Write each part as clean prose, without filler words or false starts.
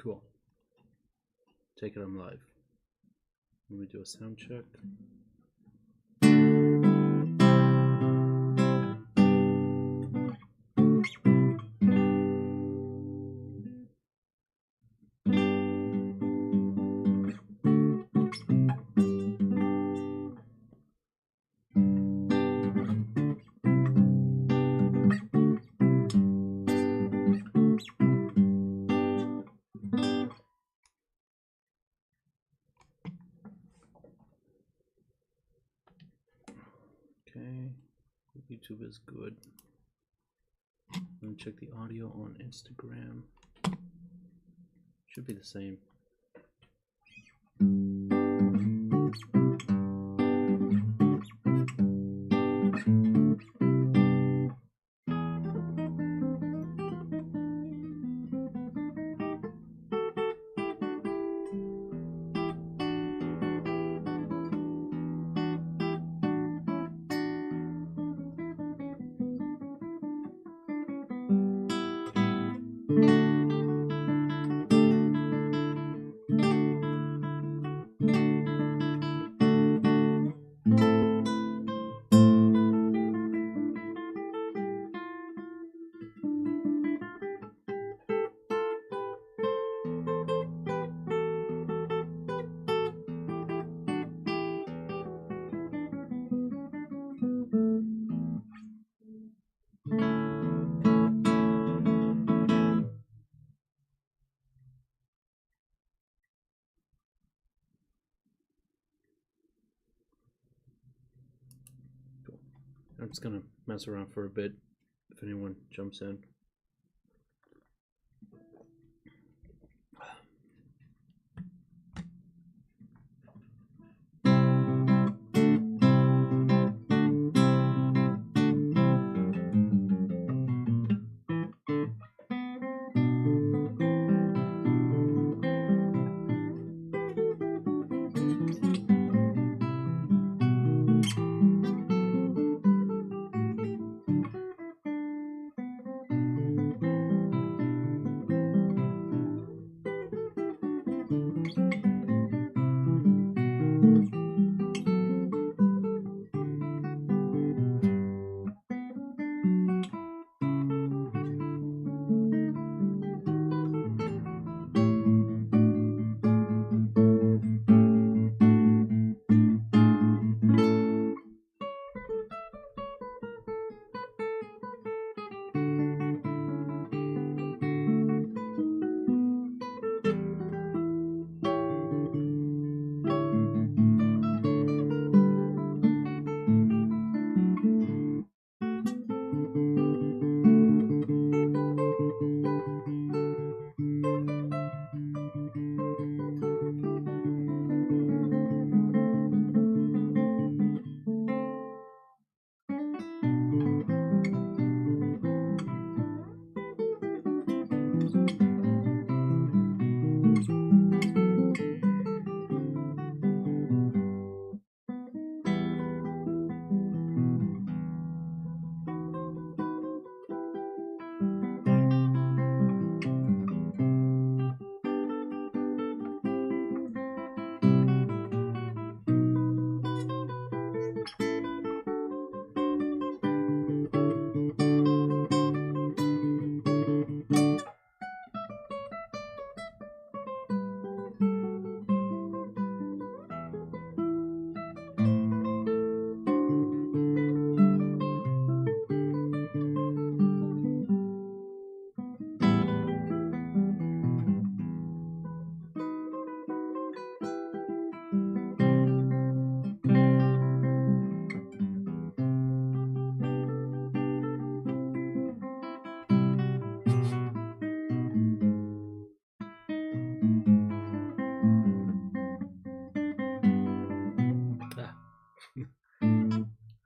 Cool. Take it on live. Let me do a sound check. Okay, YouTube is good. Let me check the audio on Instagram. Should be the same. I'm just gonna mess around for a bit if anyone jumps in.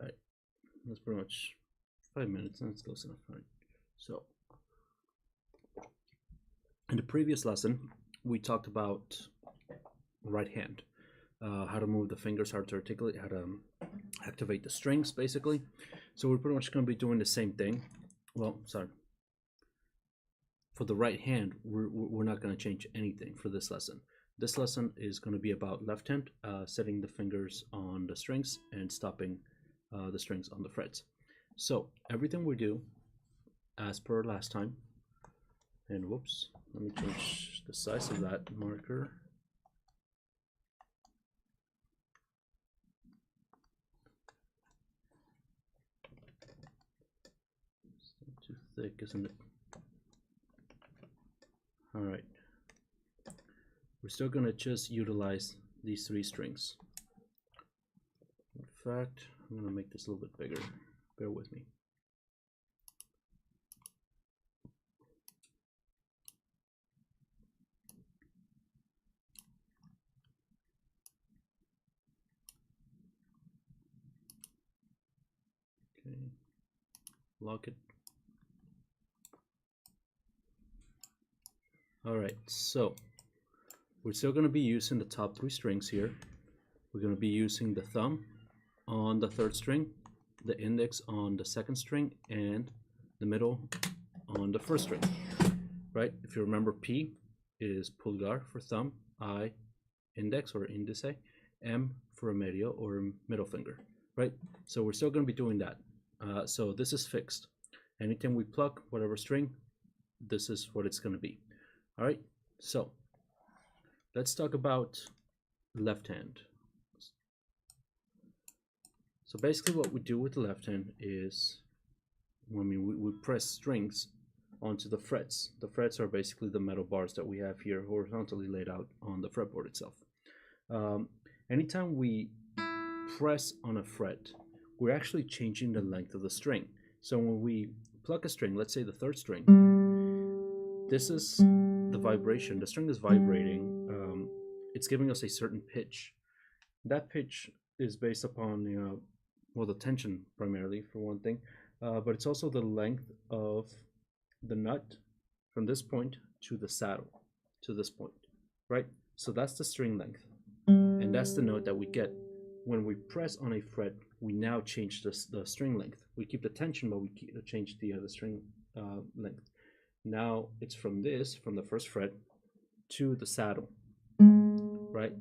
Alright, that's pretty much 5 minutes, and that's close enough. All right. So, in the previous lesson, we talked about right hand, how to move the fingers, how to articulate, how to activate the strings, basically. So we're pretty much going to be doing the same thing. Well, sorry. for the right hand, we're not going to change anything for this lesson. This lesson is going to be about left hand, setting the fingers on the strings and stopping the strings on the frets. So everything we do as per last time, and whoops, let me change the size of that marker. It's not too thick, isn't it? All right. We're still going to just utilize these 3 strings. In fact, I'm going to make this a little bit bigger. Bear with me. Okay, lock it. All right, so we're still going to be using the top 3 strings here. We're going to be using the thumb on the 3rd string, the index on the 2nd string, and the middle on the 1st string, right? If you remember, P is pulgar for thumb, I index or índice, M for a medio or middle finger, right? So we're still going to be doing that. So this is fixed. Anytime we pluck whatever string, this is what it's going to be. All right, so let's talk about left hand. So basically what we do with the left hand is when we press strings onto the frets. The frets are basically the metal bars that we have here horizontally laid out on the fretboard itself. Anytime we press on a fret, we're actually changing the length of the string. So when we pluck a string, let's say the 3rd string, this is the vibration. The string is vibrating. It's giving us a certain pitch. That pitch is based upon, well, the tension primarily for one thing, but it's also the length of the nut from this point to the saddle to this point, right? So that's the string length, and that's the note that we get when we press on a fret. We now change the string length. We keep the tension, but we change the string length. Now it's from the 1st fret to the saddle, right?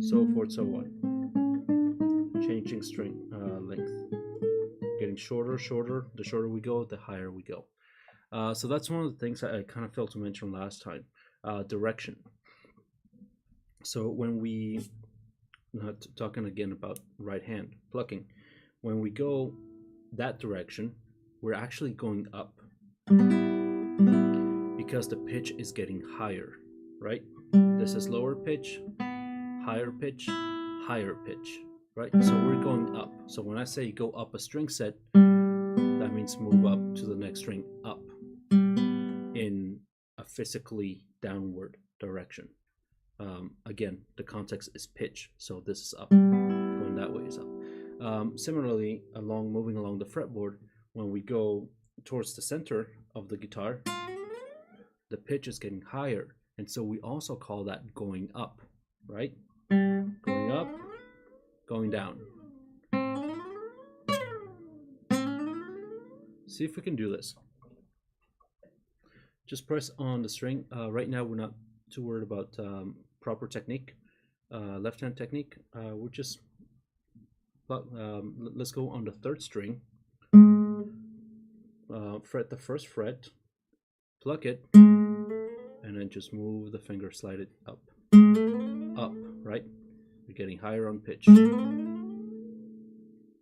So forth, so on. Changing string length, getting shorter. The shorter we go, the higher we go. So that's one of the things I kind of failed to mention last time. Direction. So when we, not talking again about right hand plucking, when we go that direction, we're actually going up because the pitch is getting higher, right? This is lower pitch, higher pitch, higher pitch, right? So we're going up. So when I say go up a string set, that means move up to the next string up in a physically downward direction. Again, the context is pitch, so this is up. Going that way is up. Similarly, moving along the fretboard, when we go towards the center of the guitar, the pitch is getting higher, and so we also call that going up, right? Going up, going down. See if we can do this. Just press on the string. Right now we're not too worried about proper technique, left hand technique. We're just let's go on the 3rd string, fret the 1st fret, pluck it, and then just move the finger, slide it up, right? You're getting higher on pitch. Now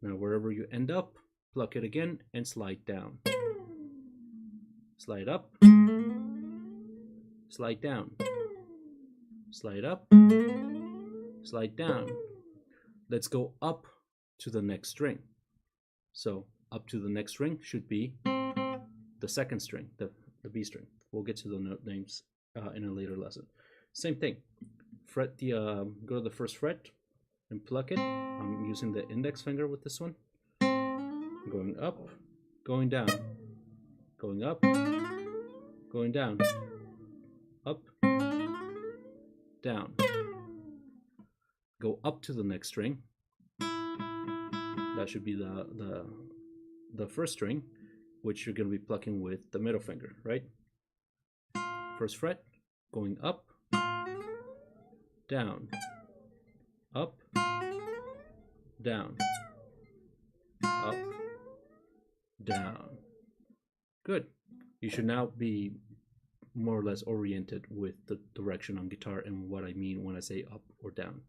wherever you end up, pluck it again and slide down. Slide up, slide down, slide up, slide down. Let's go up to the next string. So up to the next string should be the 2nd string, the B string. We'll get to the note names in a later lesson. Same thing. Fret the go to the 1st fret and pluck it. I'm using the index finger with this one. Going up, going down, going up, going down, up, down. Go up to the next string. That should be the 1st string, which you're going to be plucking with the middle finger, right? first fret, going up, down, up, down, up, down. Good. You should now be more or less oriented with the direction on guitar and what I mean when I say up or down.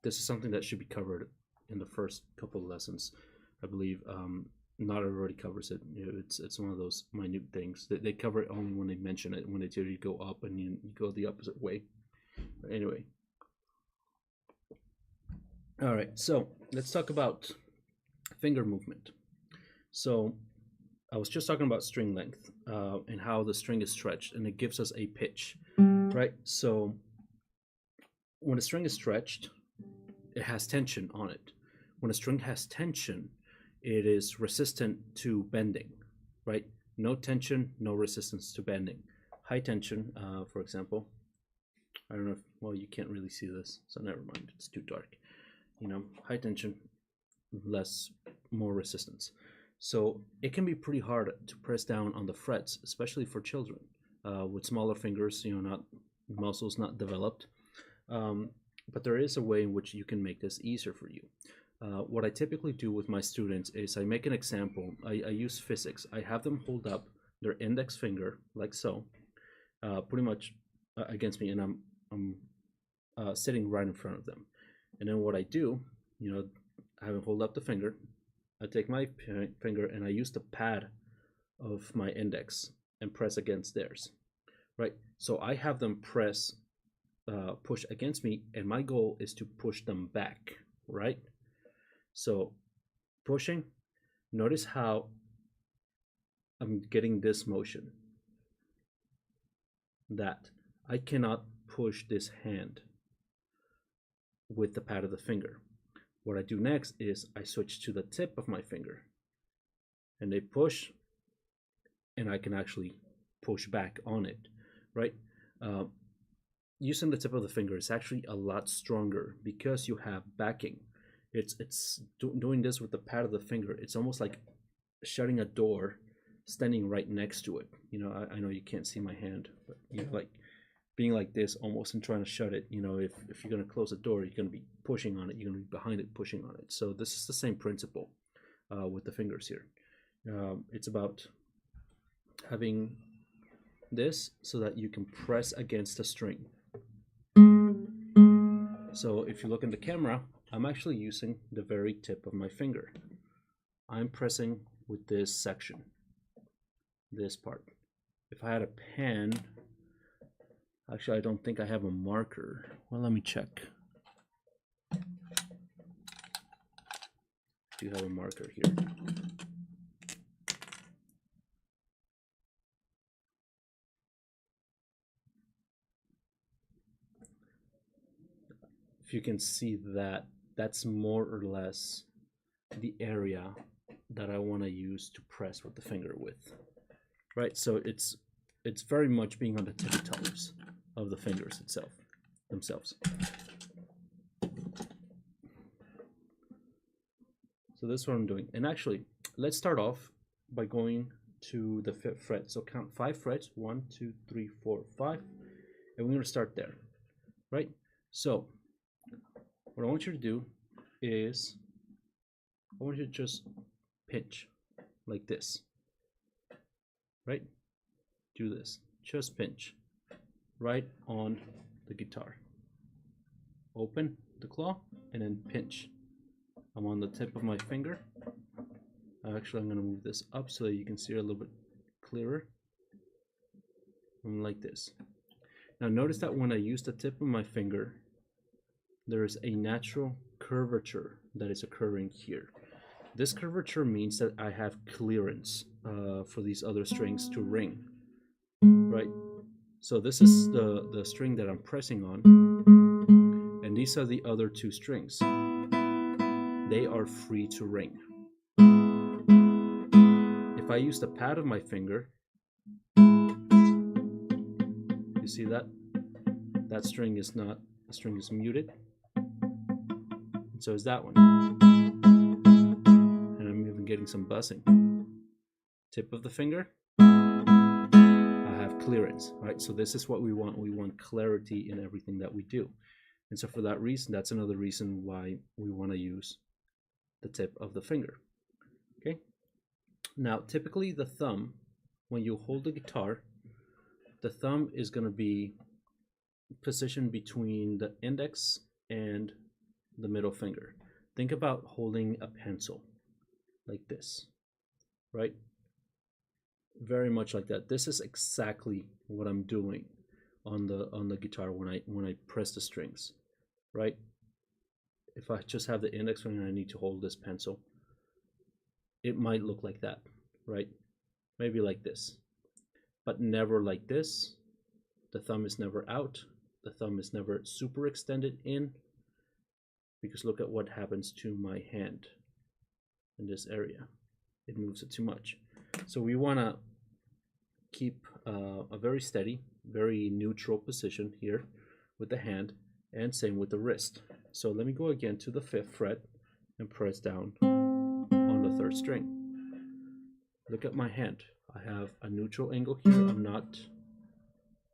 This is something that should be covered in the first couple of lessons, I believe. Not everybody covers it. It's one of those minute things. They cover it only when they mention it, when they tell you to go up and you go the opposite way. But anyway. All right, so let's talk about finger movement. So I was just talking about string length and how the string is stretched, and it gives us a pitch, right? So when a string is stretched, it has tension on it. When a string has tension, it is resistant to bending, right? No tension, no resistance to bending. High tension, for example, I don't know if, well, you can't really see this, so never mind, it's too dark. You know, high tension, more resistance. So it can be pretty hard to press down on the frets, especially for children with smaller fingers, muscles not developed. But there is a way in which you can make this easier for you. What I typically do with my students is I make an example. I use physics. I have them hold up their index finger like so, pretty much against me, and I'm sitting right in front of them. And then what I do, I have them hold up the finger. I take my finger and I use the pad of my index and press against theirs, right? So I have them push against me, and my goal is to push them back, right? So pushing, notice how I'm getting this motion, that I cannot push this hand with the pad of the finger. What I do next is I switch to the tip of my finger, and they push, and I can actually push back on it, right? Using the tip of the finger is actually a lot stronger because you have backing. Doing this with the pad of the finger, it's almost like shutting a door standing right next to it. I know you can't see my hand, but like being like this almost and trying to shut it. If you're going to close a door, you're going to be pushing on it, you're going to be behind it pushing on it. So this is the same principle with the fingers here. It's about having this so that you can press against the string. So if you look in the camera, I'm actually using the very tip of my finger. I'm pressing with this section, this part. If I had a pen, actually I don't think I have a marker. Well, let me check. I do have a marker here. If you can see that, that's more or less the area that I want to use to press with the finger with, right? So it's very much being on the tippy toes of the fingers themselves. So that's what I'm doing. And actually, let's start off by going to the fifth fret. So count 5 frets, 1, 2, 3, 4, 5, and we're going to start there, right? So what I want you to do is I want you to just pinch like this, right? Do this, just pinch right on the guitar. Open the claw and then pinch. I'm on the tip of my finger. Actually, I'm going to move this up so that you can see it a little bit clearer. Like this. Now notice that when I use the tip of my finger, there is a natural curvature that is occurring here. This curvature means that I have clearance for these other strings to ring, right? So this is the string that I'm pressing on, and these are the other 2 strings. They are free to ring. If I use the pad of my finger, you see that? That string is not, the string is muted. And so is that one. And I'm even getting some buzzing. Tip of the finger, I have clearance, right? So this is what we want. We want clarity in everything that we do. And so for that reason, that's another reason why we want to use the tip of the finger. Okay. Now, typically the thumb, when you hold the guitar, the thumb is going to be positioned between the index and the middle finger. Think about holding a pencil like this, right? Very much like that. This is exactly what I'm doing on the guitar when I press the strings, right? If I just have the index finger and I need to hold this pencil, it might look like that, right? Maybe like this, but never like this. The thumb is never out. The thumb is never super extended in, because look at what happens to my hand in this area. It moves it too much. So we want to keep a very steady, very neutral position here with the hand, and same with the wrist. So let me go again to the 5th fret and press down on the 3rd string. Look at my hand. I have a neutral angle here. I'm not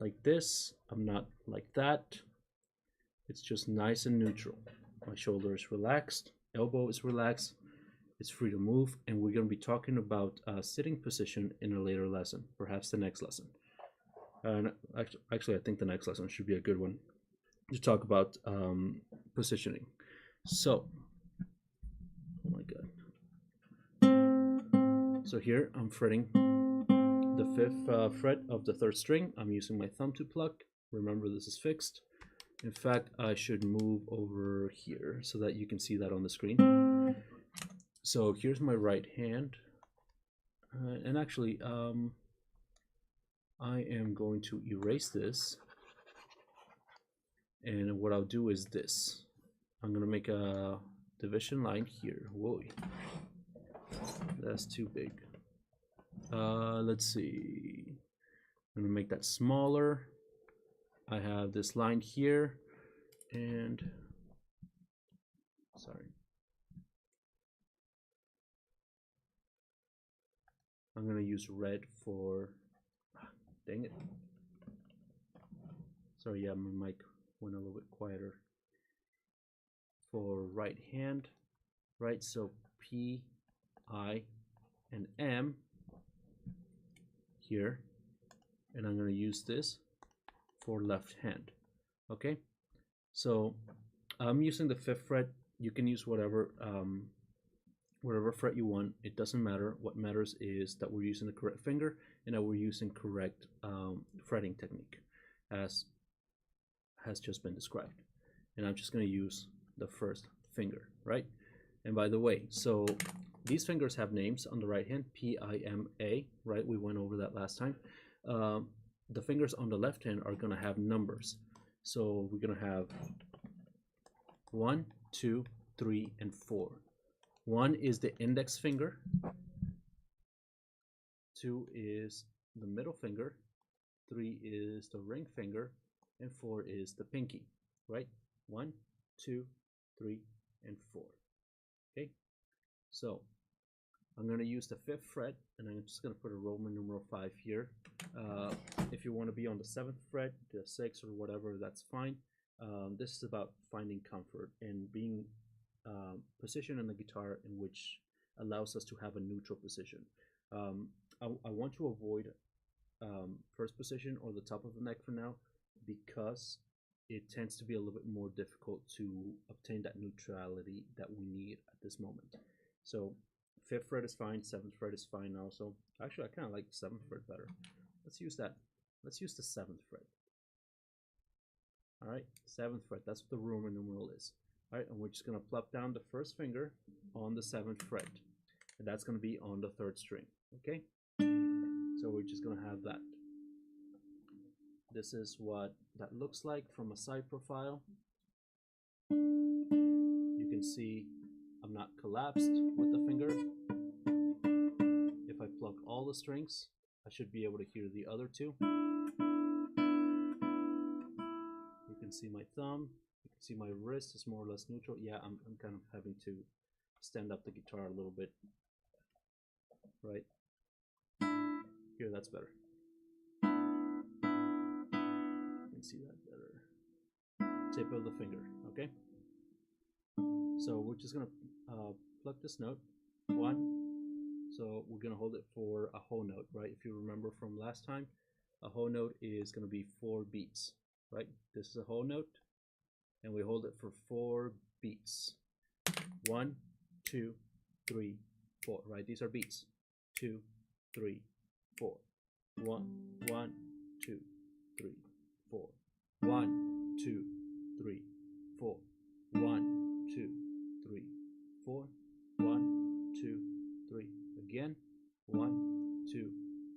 like this. I'm not like that. It's just nice and neutral. My shoulder is relaxed. Elbow is relaxed. It's free to move. And we're going to be talking about sitting position in a later lesson, perhaps the next lesson. Actually, I think the next lesson should be a good one to talk about positioning. So, oh my God. So here I'm fretting the 5th fret of the 3rd string. I'm using my thumb to pluck. Remember, this is fixed. In fact, I should move over here so that you can see that on the screen. So here's my right hand. And actually, I am going to erase this. And what I'll do is this. I'm going to make a division line here. Whoa, that's too big. Let's see. I'm going to make that smaller. I have this line here, and sorry, I'm going to use red for, dang it. Sorry, yeah, my mic went a little bit quieter. For right hand, right? So P, I, and M here, and I'm going to use this for left hand. Okay, so I'm using the 5th fret. You can use whatever fret you want. It doesn't matter. What matters is that we're using the correct finger and that we're using correct fretting technique, as has just been described. And I'm just going to use the 1st finger, right? And by the way, so these fingers have names on the right hand, P, I, M, A, right? We went over that last time. The fingers on the left hand are going to have numbers. So we're going to have 1, 2, 3, and 4. 1 is the index finger. 2 is the middle finger. 3 is the ring finger. And 4 is the pinky, right? 1, 2, 3, and 4. Okay, so I'm going to use the 5th fret, and I'm just going to put a Roman numeral 5 here. If you want to be on the 7th fret, the 6th, or whatever, that's fine. This is about finding comfort and being positioned on the guitar in which allows us to have a neutral position. I want to avoid 1st position or the top of the neck for now, because it tends to be a little bit more difficult to obtain that neutrality that we need at this moment. So 5th fret is fine, 7th fret is fine also. Actually, I kind of like 7th fret better. Let's use that. Let's use the 7th fret. All right, 7th fret, that's what the Roman numeral is. All right, and we're just going to plop down the 1st finger on the 7th fret. And that's going to be on the 3rd string, okay? So we're just going to have that. This is what that looks like from a side profile. You can see I'm not collapsed with the finger. If I pluck all the strings, I should be able to hear the other 2. You can see my thumb. You can see my wrist is more or less neutral. Yeah, I'm kind of having to stand up the guitar a little bit. Right? Here, that's better. can see that better. Tip of the finger, okay? So we're just gonna pluck this note, 1. So we're gonna hold it for a whole note, right? If you remember from last time, a whole note is gonna be 4 beats, right? This is a whole note, and we hold it for 4 beats. 1, 2, 3, 4, right? These are beats. 2, 3, 4. 1, 1, 2, 3, 4. 1, 2, 3, 4. 1, 2, 3, 4. 1, 2, 3. Again. 1, 2,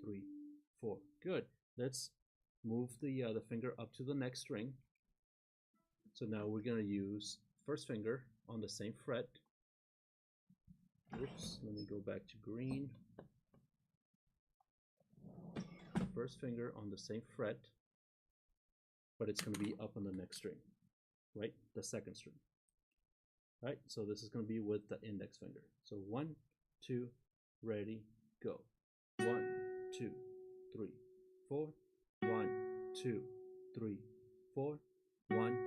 3, 4. Good. Let's move the finger up to the next string. So now we're going to use first finger on the same fret. Oops, let me go back to green. First finger on the same fret, but it's going to be up on the next string, right? The second string. Right? So this is going to be with the index finger. So 1, 2, ready, go. 1, 2, 3, 4. 1, 2, 3, 4. 1,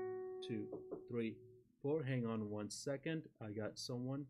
2, 3, 4. Hang on 1 second. I got someone.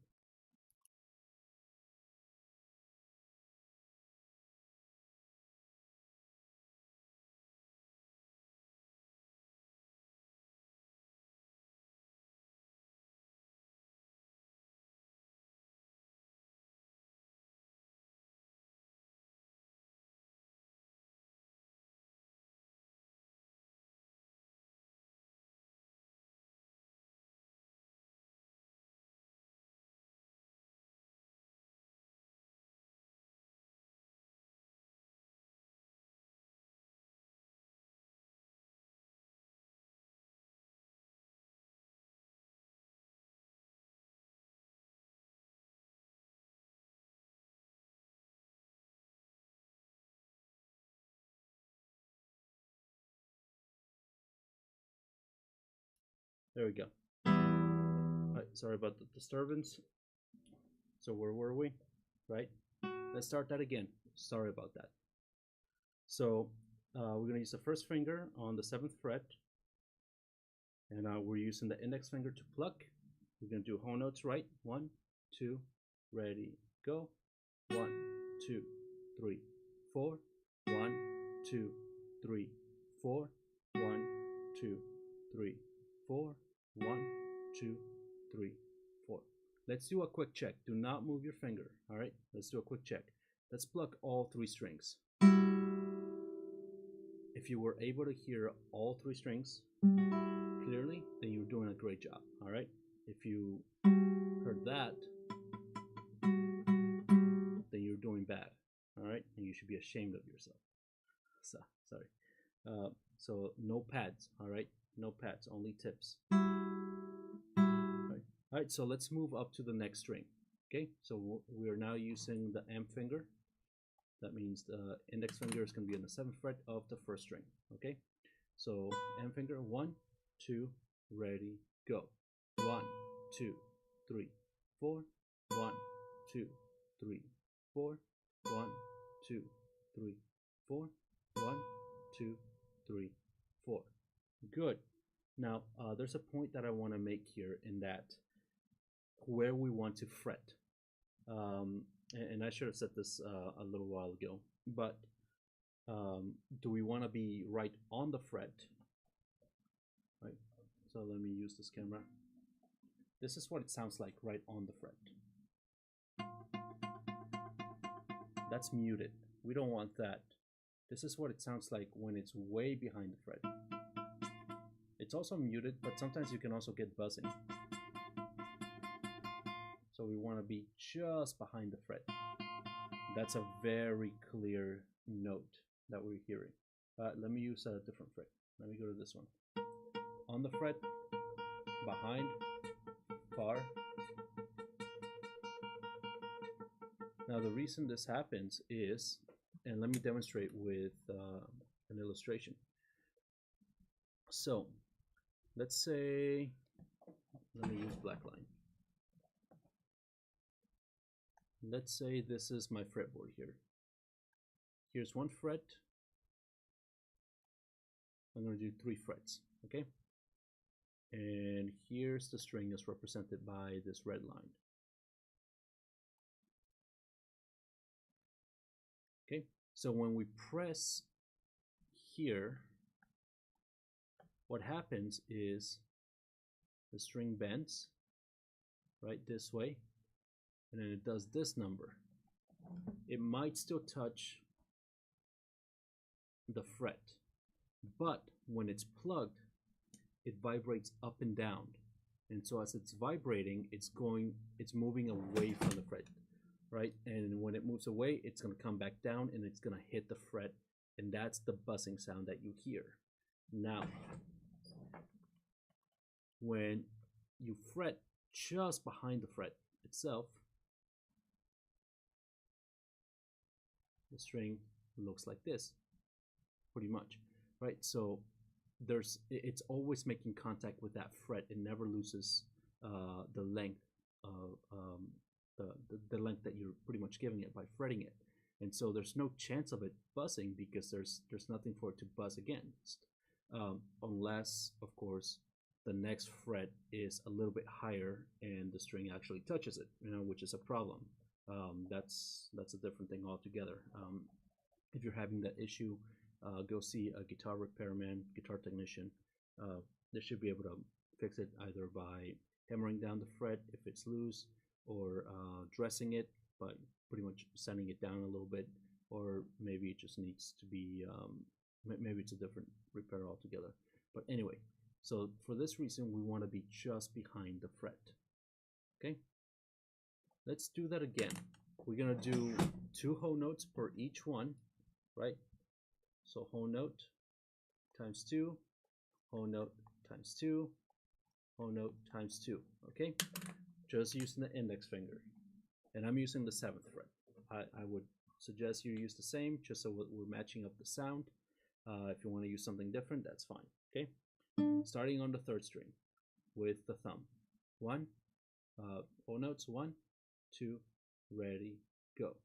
There we go. All right, sorry about the disturbance. So where were we? Right? Let's start that again. Sorry about that. So we're going to use the first finger on the 7th fret, and we're using the index finger to pluck. We're going to do whole notes, right? 1, 2, ready, go. 1, 2, 3, 4. 1, 2, 3, 4. 1, 2, 3, 4. 1, 2, 3, 4. Let's do a quick check. Do not move your finger. All right, let's do a quick check. Let's pluck all 3 strings. If you were able to hear all 3 strings clearly, then you're doing a great job. All right, if you heard that, then you're doing bad. All right, and you should be ashamed of yourself. So sorry. So no pads. All right, no pads, only tips. All right, so let's move up to the next string. Okay, so we're now using the M finger. That means the index finger is going to be on the 7th fret of the first string. Okay, so M finger, 1, 2, ready, go. 1, 2, 3, 4. 1, 2, 3, 4. 1, 2, 3, 4. 1, 2, 3, 4. Good. Now there's a point that I want to make here in that where we want to fret. And I should have said this a little while ago, but do we want to be right on the fret? Right. So let me use this camera. This is what it sounds like right on the fret. That's muted. We don't want that. This is what it sounds like when it's way behind the fret. It's also muted, but sometimes you can also get buzzing. So we want to be just behind the fret. That's a very clear note that we're hearing. Let me use a different fret. Let me go to this one. On the fret, behind, far. Now the reason this happens is, and let me demonstrate with an illustration. So let's say, let me use black line. Let's say this is my fretboard here. Here's one fret, I'm going to do 3 frets, okay? And here's the string that's represented by this red line. Okay, so when we press here, what happens is the string bends right this way, and then it does this number. It might still touch the fret, but when it's plugged, it vibrates up and down, and so as it's vibrating, it's moving away from the fret, right? And when it moves away, it's going to come back down and it's going to hit the fret, and that's the buzzing sound that you hear. Now, when you fret just behind the fret itself, the string looks like this, pretty much, right? So it's always making contact with that fret. It never loses the length of the length that you're pretty much giving it by fretting it, and so there's no chance of it buzzing because there's nothing for it to buzz against, unless, of course, the next fret is a little bit higher and the string actually touches it, which is a problem. That's a different thing altogether. If you're having that issue, go see a guitar repairman, guitar technician. They should be able to fix it either by hammering down the fret if it's loose, or dressing it, but pretty much sanding it down a little bit, or maybe it just needs to be, maybe it's a different repair altogether. But anyway, so for this reason, we want to be just behind the fret. Okay, let's do that again. We're gonna do 2 whole notes per each one, right? So whole note times 2, whole note times 2, whole note times 2, okay? Just using the index finger. And I'm using the 7th fret. I would suggest you use the same, just so we're matching up the sound. If you want to use something different, that's fine, okay? Starting on the 3rd string with the thumb. 1, whole notes, 1, 2, ready, go.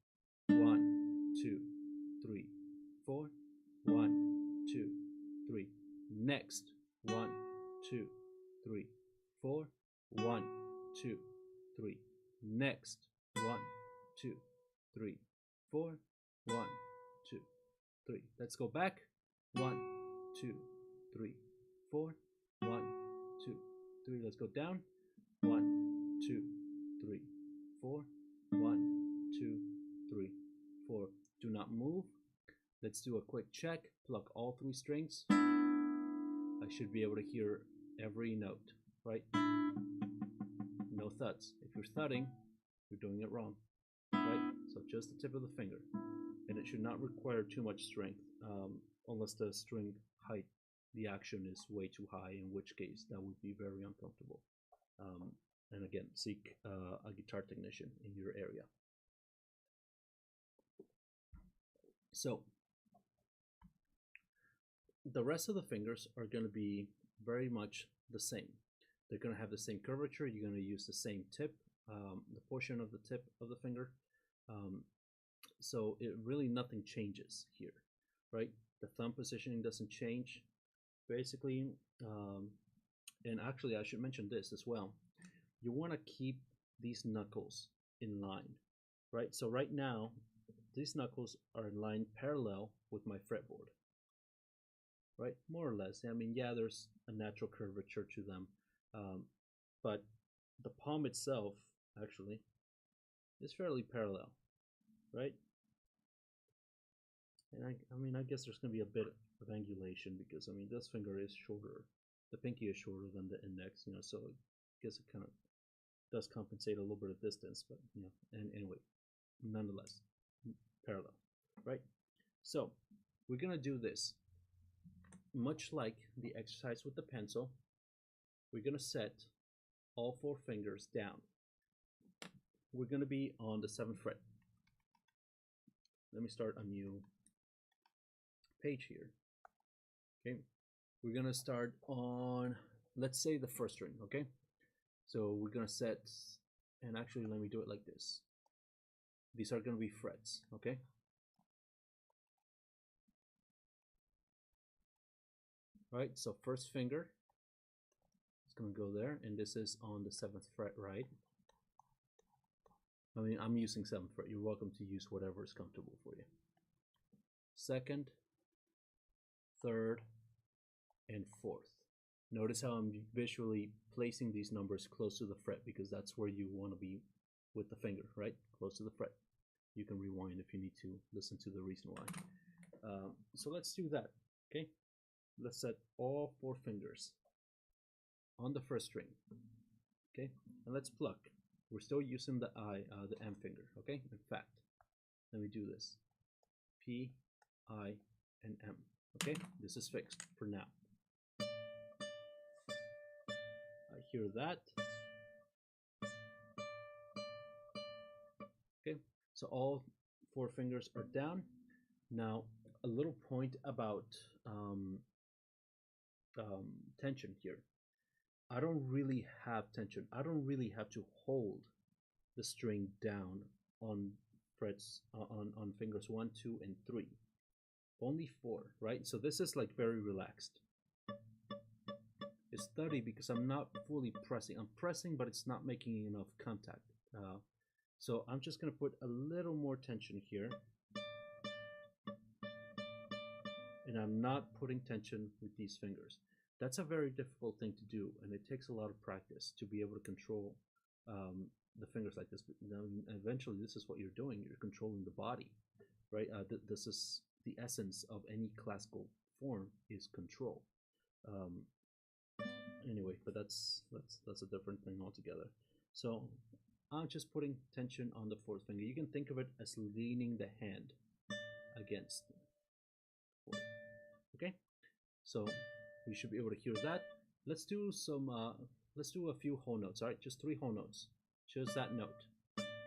1, 2, 3, 4, 1, 2, 3. Next, 1, 2, 3, 4, 1, 2, 3. Next, 1, 2, 3, 4, 1, 2, 3. Let's go back. 1, 2, 3, 4, 1, 2, 3. Let's go down. 1, 2, 3, 4, 1, 2, 3, 4. Do not move. Let's do a quick check. Pluck all 3 strings. I should be able to hear every note, right? No thuds. If you're thudding, you're doing it wrong, right? So just the tip of the finger. And it should not require too much strength, unless the string height, the action is way too high, in which case that would be very uncomfortable. And again, seek a guitar technician in your area. So the rest of the fingers are going to be very much the same. They're going to have the same curvature. You're going to use the same tip, the portion of the tip of the finger. So it really, nothing changes here, right? The thumb positioning doesn't change, basically. And actually, I should mention this as well. You want to keep these knuckles in line, right? So right now, these knuckles are in line parallel with my fretboard, right? More or less. I mean, yeah, there's a natural curvature to them, but the palm itself actually is fairly parallel, right? And I mean, I guess there's going to be a bit of angulation because, I mean, this finger is shorter. The pinky is shorter than the index, so I guess it kind of does compensate a little bit of distance, but, and anyway, nonetheless, parallel, right? So we're going to do this. Much like the exercise with the pencil, we're going to set all 4 fingers down. We're going to be on the 7th fret. Let me start a new page here. Okay, we're going to start on, let's say, the 1st string, okay? So we're going to set, and actually let me do it like this. These are going to be frets, okay? right? So first finger is going to go there, and this is on the 7th fret, right? I mean, I'm using 7th fret. You're welcome to use whatever is comfortable for you. Second, third, and fourth. Notice how I'm visually placing these numbers close to the fret because that's where you want to be with the finger, right? Close to the fret. You can rewind if you need to listen to the reason why. So let's do that, okay? Let's set all 4 fingers on the first string, okay? And let's pluck. We're still using the M finger, okay? In fact, let me do this. P, I, and M, okay? This is fixed for now. I hear that. Okay, so all 4 fingers are down. Now, a little point about tension here. I don't really have tension. I don't really have to hold the string down on frets on fingers 1, 2, and 3. Only 4, right? So this is like very relaxed. It's 30 because I'm not fully pressing. I'm pressing, but it's not making enough contact. So I'm just going to put a little more tension here. And I'm not putting tension with these fingers. That's a very difficult thing to do, and it takes a lot of practice to be able to control the fingers like this. Eventually, this is what you're doing. You're controlling the body, right? This is the essence of any classical form, is control. Anyway, but that's a different thing altogether. So I'm just putting tension on the 4th finger. You can think of it as leaning the hand against the 4th. Okay, so you should be able to hear that. Let's do some. Let's do a few whole notes. All right, just 3 whole notes. Just that note,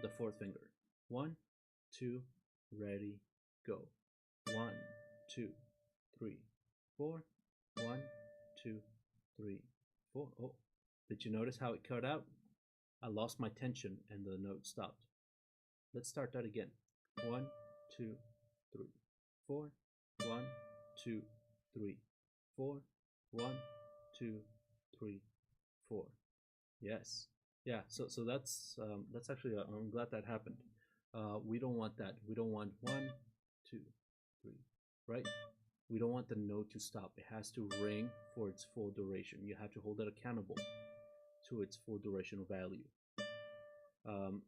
the 4th finger. 1, 2, ready, go. 1, 2, 3, 4. 1, 2, 3, 4. Oh, did you notice how it cut out? I lost my tension and the note stopped. Let's start that again. 1, 2, 3, 4. 1, 2, 3, 4. 1, 2, 3, 4. Yes. Yeah. So that's actually I'm glad that happened. We don't want that. We don't want 1, 2, 3. Right? We don't want the note to stop. It has to ring for its full duration. You have to hold it accountable to its full durational value.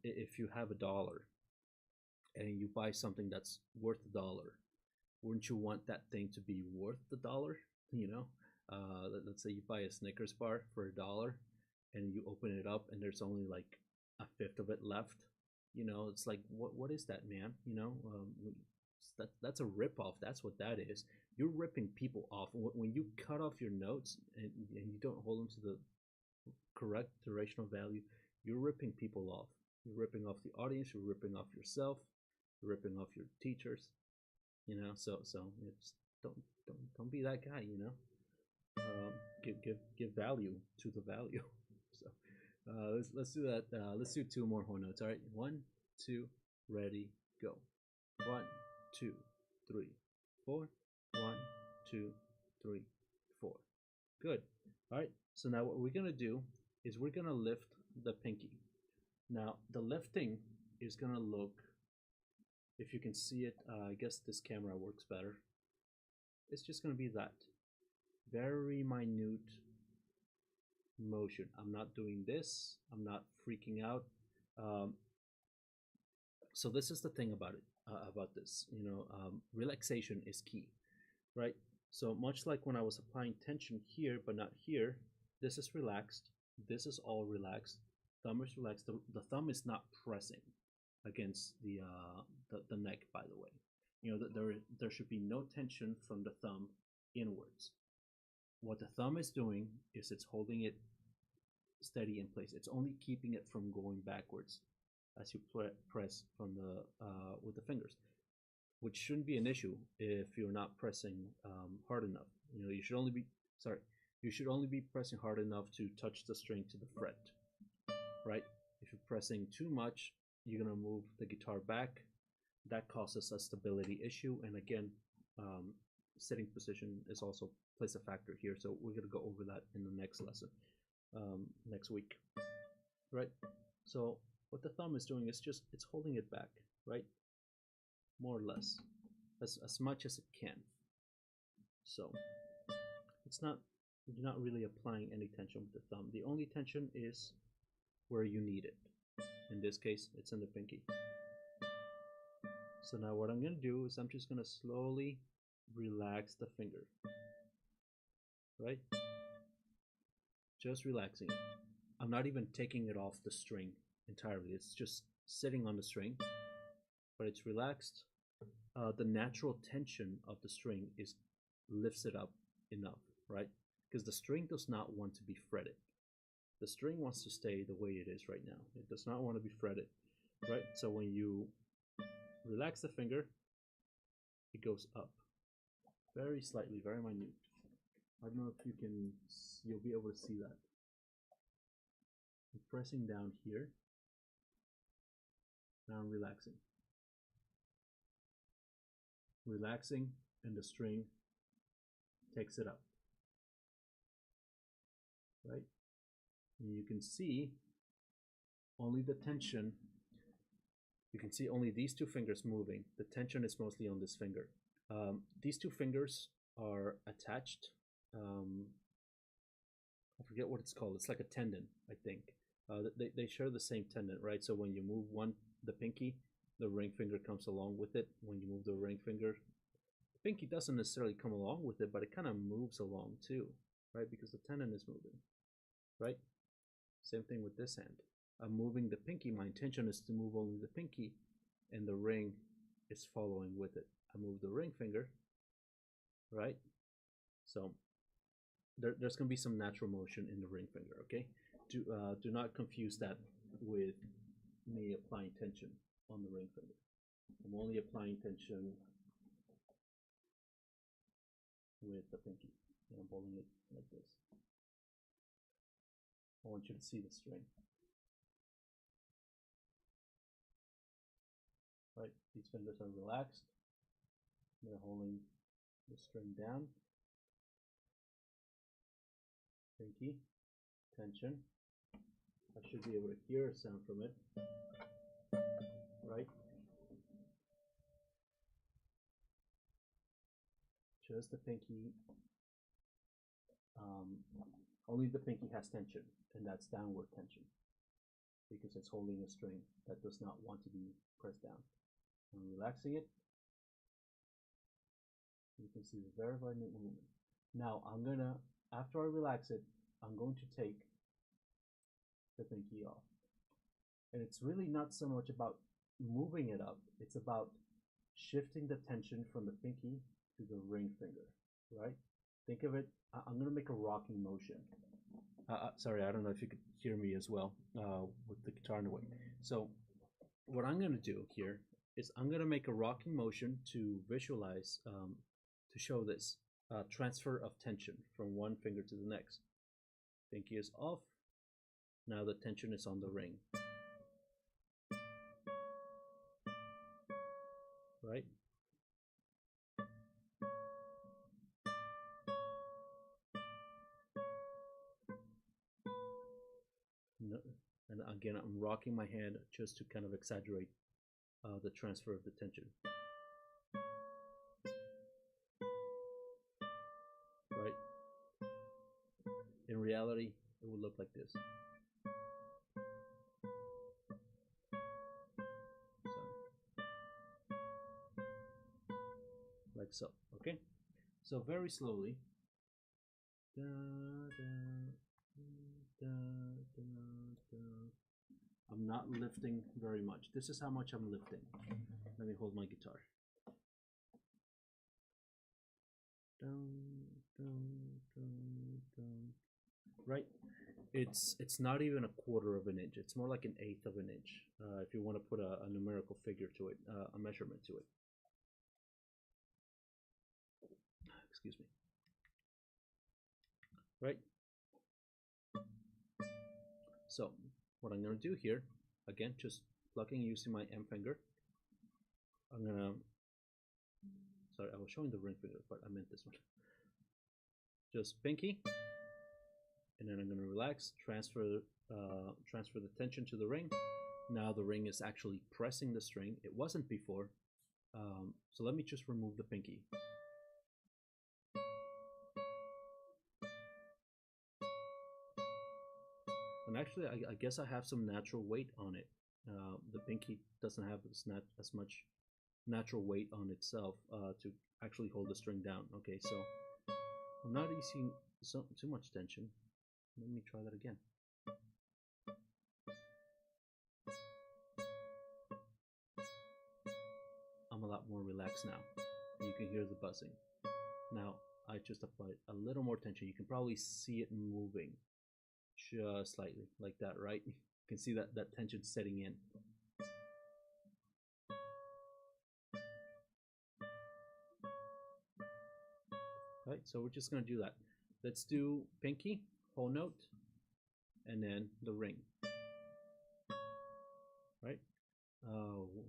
If you have $1 and you buy something that's worth $1, wouldn't you want that thing to be worth $1? You know, let's say you buy a Snickers bar for $1 and you open it up and there's only like a fifth of it left. You know, it's like, what is that, man? You know, that's a rip off. That's what that is. You're ripping people off when you cut off your notes and you don't hold them to the correct durational value. You're ripping people off. You're ripping off the audience. You're ripping off yourself. You're ripping off your teachers. You know, so it's, don't be that guy. You know, give value to the value. So let's do that. Let's do 2 more whole notes. All right, 1, 2, ready, go. 1, 2, 3, 4. 1, 2, 3, 4. Good. All right. So now what we're gonna do is we're gonna lift the pinky. Now the lifting is gonna look, if you can see it, I guess this camera works better. It's just gonna be that very minute motion. I'm not doing this. I'm not freaking out. So this is the thing about it, about this. You know, relaxation is key, right? So much like when I was applying tension here, but not here, this is relaxed. This is all relaxed. Thumb is relaxed. The thumb is not pressing against the neck, by the way. You know, there should be no tension from the thumb inwards. What the thumb is doing is it's holding it steady in place. It's only keeping it from going backwards as you press from the with the fingers, which shouldn't be an issue if you're not pressing hard enough. You know, you should only be pressing hard enough to touch the string to the fret, right? If you're pressing too much, you're gonna move the guitar back. That causes a stability issue, and again, sitting position is also plays a factor here. So we're gonna go over that in the next lesson, next week, right? So what the thumb is doing is just it's holding it back, right? More or less, as much as it can. So it's not, you're not really applying any tension with the thumb. The only tension is where you need it. In this case, it's in the pinky. So now what I'm going to do is I'm just going to slowly relax the finger, right? Just relaxing it. I'm not even taking it off the string entirely. It's just sitting on the string, but it's relaxed. The natural tension of the string is lifts it up enough, right? Because the string does not want to be fretted. The string wants to stay the way it is right now. It does not want to be fretted, right? So when you relax the finger, it goes up very slightly, very minute. I don't know if you can, you'll be able to see that. I'm pressing down here. Now I'm relaxing. Relaxing, and the string takes it up, right? And you can see only the tension. You can see only these two fingers moving. The tension is mostly on this finger. These two fingers are attached. I forget what it's called. It's like a tendon, I think. They share the same tendon, right? So when you move the pinky, the ring finger comes along with it. When you move the ring finger, the pinky doesn't necessarily come along with it, but it kind of moves along too, right? Because the tendon is moving, right? Same thing with this hand. I'm moving the pinky. My intention is to move only the pinky, and the ring is following with it. I move the ring finger, right? So there's going to be some natural motion in the ring finger, okay? Do not confuse that with me applying tension on the ring finger. I'm only applying tension with the pinky, and I'm holding it like this. I want you to see the string. Right, these fingers are relaxed. They're holding the string down. Pinky, tension. I should be able to hear a sound from it. Right? Just the pinky. Only the pinky has tension, and that's downward tension, because it's holding a string that does not want to be pressed down. I'm relaxing it. You can see the very minute movement. Now I'm gonna, after I relax it, I'm going to take the pinky off. And it's really not so much about moving it up, it's about shifting the tension from the pinky to the ring finger, right? Think of it, I'm gonna make a rocking motion. Sorry, I don't know if you could hear me as well with the guitar in the way. So what I'm gonna do here is I'm gonna make a rocking motion to visualize, to show this transfer of tension from one finger to the next. Pinky is off. Now the tension is on the ring. Right? No, and again, I'm rocking my hand just to kind of exaggerate the transfer of the tension. Right? In reality, it would look like this. Like so, okay? So very slowly. Da, da, da, da, da. I'm not lifting very much. This is how much I'm lifting. Let me hold my guitar. Down, down, down, down. Right? It's not even a quarter of an inch. It's more like an eighth of an inch. If you want to put a numerical figure to it, a measurement to it. Excuse me. Right? So what I'm going to do here, again, just plucking using my M finger. I'm going to Sorry, I was showing the ring finger, but I meant this one. Just pinky, and then I'm going to relax, transfer the tension to the ring. Now the ring is actually pressing the string. It wasn't before. So let me just remove the pinky. And actually, I guess I have some natural weight on it. The pinky doesn't have as much natural weight on itself to actually hold the string down. Okay, so I'm not using too much tension. Let me try that again. I'm a lot more relaxed now. You can hear the buzzing. Now I just applied a little more tension. You can probably see it moving just slightly like that, right? You can see that tension setting in. Right, so we're just going to do that. Let's do pinky, whole note, and then the ring. Right?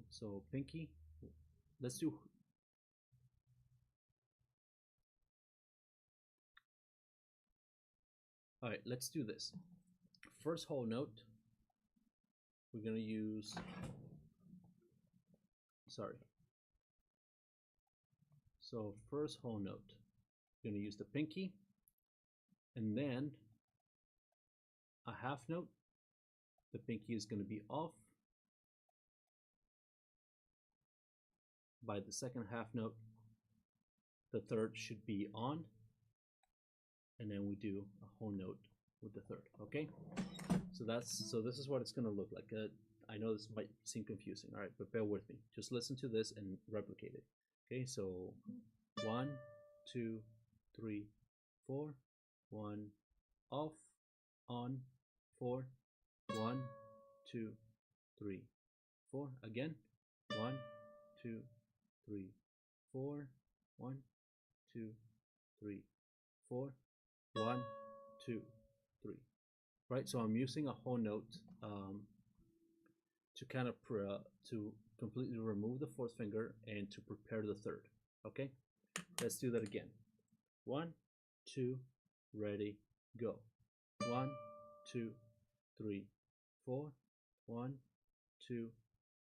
So pinky, let's do. All right, let's do this. First whole note, we're going to use, sorry. So first whole note, we're going to use the pinky, and then a half note. The pinky is going to be off. By the second half note, the third should be on, and then we do a whole note with the third. Okay, so this is what it's going to look like. I know this might seem confusing, all right, but bear with me. Just listen to this and replicate it. Okay, so 1, 2, 3, 4, 1, off, on, 4, 1, 2, 3, 4. Again, 1, 2, 3, 4, 1, 2, 3, 4, 1, 2, 3. Right, so I'm using a whole note to kind of to completely remove the fourth finger and to prepare the third. Okay, let's do that again. 1, 2, ready, go. 1, 2, 3, 4. 1, 2,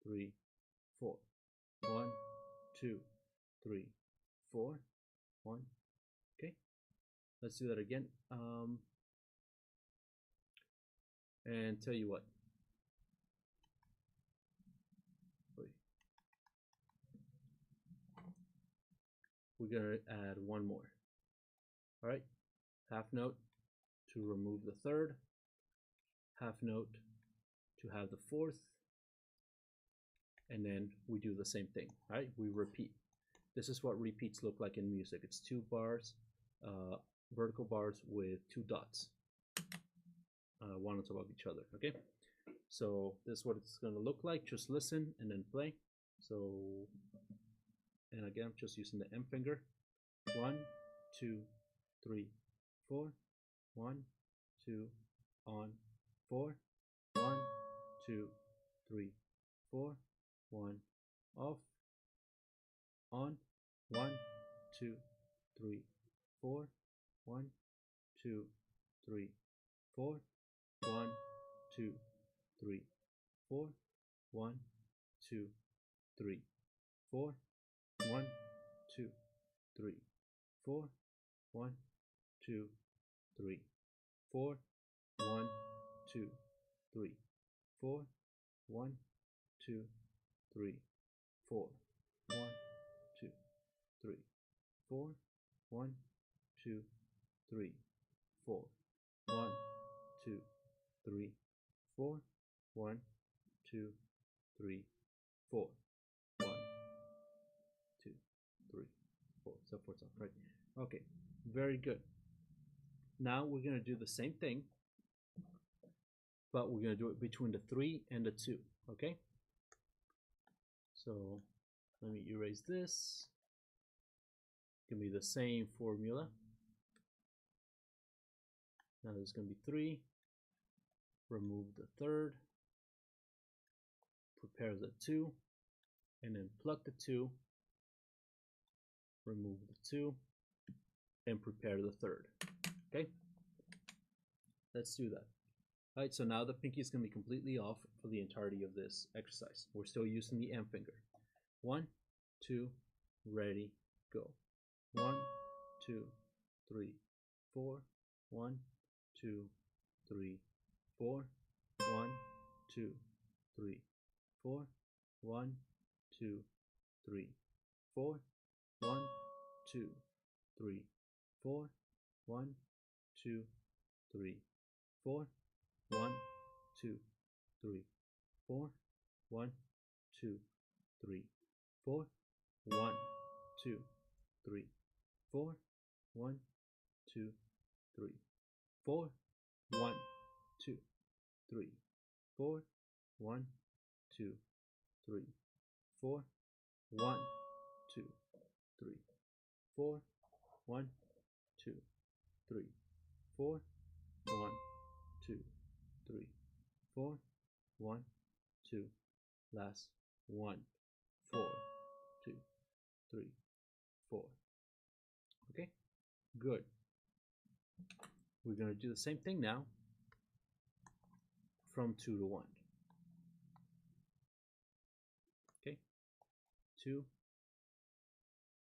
3, 4. 1, 2, 3, 4. 1. Okay, let's do that again. And tell you what. We're going to add one more. All right, half note to remove the third, half note to have the fourth, and then we do the same thing. All right, we repeat. This is what repeats look like in music. It's 2 bars, vertical bars with 2 dots, one on top of each other. Okay, so this is what it's going to look like. Just listen and then play. So, and again, I'm just using the M finger. 1, 2, 3, 4. 1, 2, on, 4. 1, 2, 3, 4. 1, off, on. 1, 2, 3, 4. 1, 2, 3, 4. 1, 2, 3, 4. 1, 2, 3, 4. 1, 2, 3, 4. 1, 2, 3, 4. 1, 2, 3, 4. 1, 2, 3, 4. 1, 2, 3, 4. 1, 2, 3, 4. 1, 2, 3, 4. 1, 2, 3, 4. 1, 2, 3, 4. So forth, so right. Okay, very good. Now we're going to do the same thing, but we're going to do it between the 3 and the 2. Okay, so let me erase this. Give me the same formula. Now there's going to be 3. Remove the third, prepare the 2, and then pluck the 2 remove the 2, and prepare the 3rd. Okay, let's do that. All right, so now the pinky is going to be completely off for the entirety of this exercise. We're still using the M finger. 1, 2, ready, go. 1, 2, 3, 4. 1, 2, 3, 4. 1, 2, 3, 4. 1, 2, 3, 4. 1, 2, 3, 4. 1, 2, 3, 4. 1, 2, 3, 4. 1, 2, 3, 4. 1, 2, 3, 4. 1, 2, 3, 4. 1, 2, 3, 4. 1, 2, 3, 4. 1, 2, 3, 4. 1, 2, 3, 4. 1, 2, 3, 4. 1, 2. Last. 1, 4, 2, 3, 4. Okay, good. We're going to do the same thing now from 2 to 1. Okay, 2,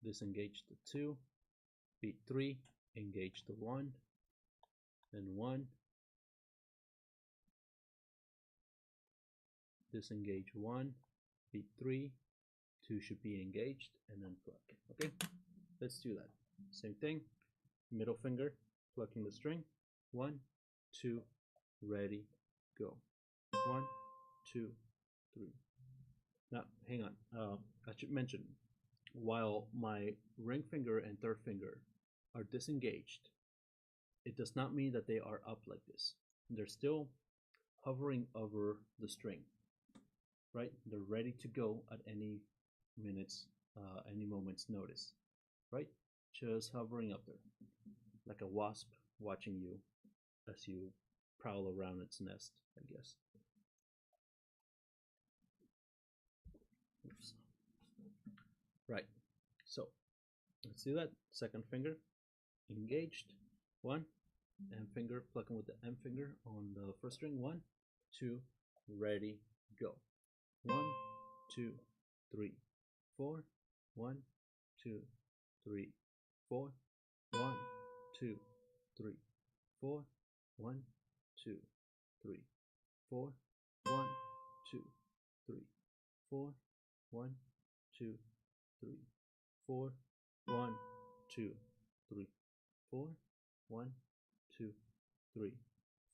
disengage the 2, beat 3, engage the 1, then 1, disengage 1, beat 3, 2 should be engaged, and then pluck. Okay, let's do that. Same thing, middle finger, plucking the string. 1, 2, ready, go. 1, 2, 3. Now, hang on. I should mention, while my ring finger and 3rd finger are disengaged, it does not mean that they are up like this. They're still hovering over the string, right? They're ready to go at any moment's notice, right? Just hovering up there, like a wasp watching you as you prowl around its nest, I guess. Oops. Right, so let's do that. 2nd finger, engaged. 1, M finger, plucking with the M finger on the 1st string. 1, 2, ready, go. 1, 2, 3, 4. 1, 2, 3, 4. 1, 2, 3, 4. 1, 2, 3, 4. 1, 2, 3, 4. 1, 2, 3, 4. 1, 2, 3, 4. 1, 2, 3, 4. 1, 2, 3,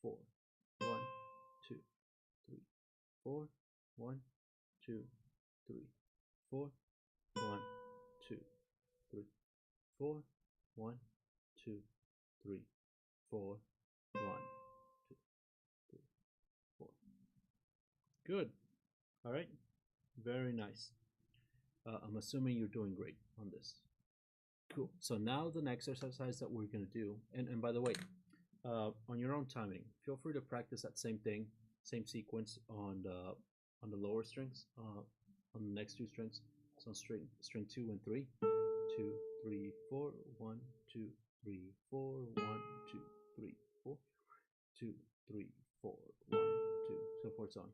4. 1, 2, 3, 4. 1, 2, 3, 4. 1, 2, 3, 4. 1, 2, 3, 4. Good. All right. Very nice. I'm assuming you're doing great on this. Cool. So now the next exercise that we're going to do, and by the way, on your own timing, feel free to practice that same thing, same sequence on the lower strings, on the next 2 strings. So string 2 and 3, 2, 3, 4, 1, 2, 3, 4, 1, 2, 3, 4, 2, 3, 4, 1, 2, so forth on.